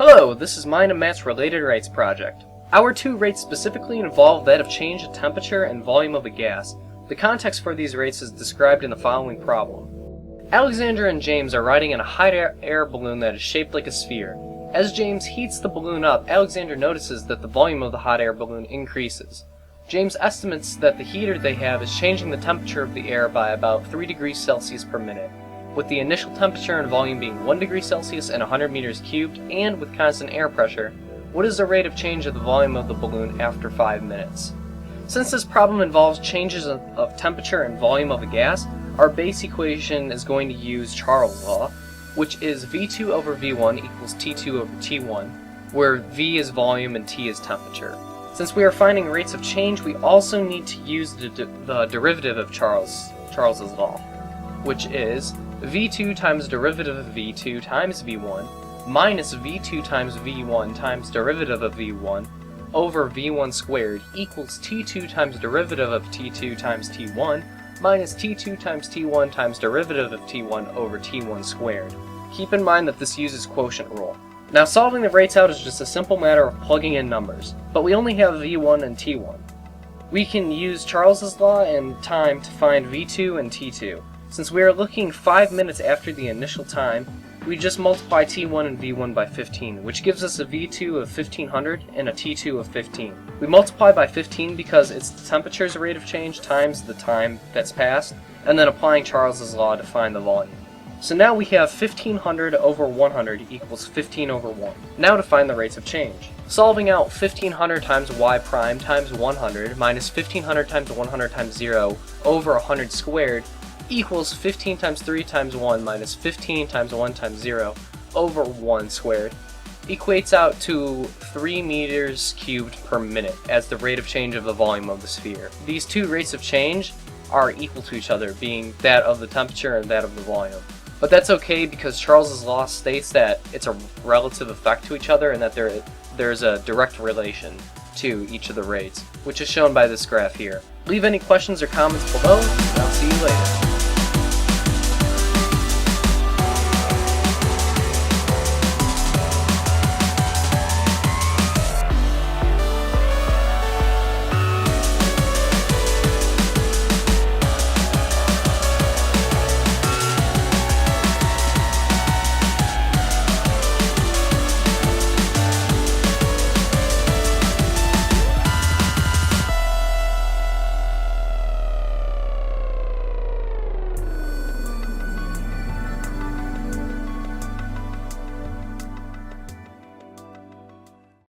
Hello, this is mine and Matt's related rates project. Our two rates specifically involve that of change of temperature and volume of a gas. The context for these rates is described in the following problem. Alexander and James are riding in a hot air balloon that is shaped like a sphere. As James heats the balloon up, Alexander notices that the volume of the hot air balloon increases. James estimates that the heater they have is changing the temperature of the air by about 3 degrees Celsius per minute, with the initial temperature and volume being 1 degree Celsius and 100 meters cubed, and with constant air pressure. What is the rate of change of the volume of the balloon after 5 minutes? Since this problem involves changes of temperature and volume of a gas, our base equation is going to use Charles' law, which is V2 over V1 equals T2 over T1, where V is volume and T is temperature. Since we are finding rates of change, we also need to use the derivative of Charles' law, which is V2 times derivative of V2 times V1 minus V2 times V1 times derivative of V1 over V1 squared equals T2 times derivative of T2 times T1 minus T2 times T1 times derivative of T1 over T1 squared. Keep in mind that this uses quotient rule. Now solving the rates out is just a simple matter of plugging in numbers, but we only have V1 and T1. We can use Charles' law and time to find V2 and T2. Since we are looking 5 minutes after the initial time, we just multiply T1 and V1 by 15, which gives us a V2 of 1500 and a T2 of 15. We multiply by 15 because it's the temperature's rate of change times the time that's passed, and then applying Charles' law to find the volume. So now we have 1500 over 100 equals 15 over 1. Now to find the rates of change. Solving out 1500 times y prime times 100 minus 1500 times 100 times 0 over 100 squared equals 15 times 3 times 1 minus 15 times 1 times 0 over 1 squared equates out to 3 meters cubed per minute as the rate of change of the volume of the sphere. These two rates of change are equal to each other, being that of the temperature and that of the volume. But that's okay because Charles' law states that it's a relative effect to each other and that there's a direct relation to each of the rates, which is shown by this graph here. Leave any questions or comments below, and I'll see you later.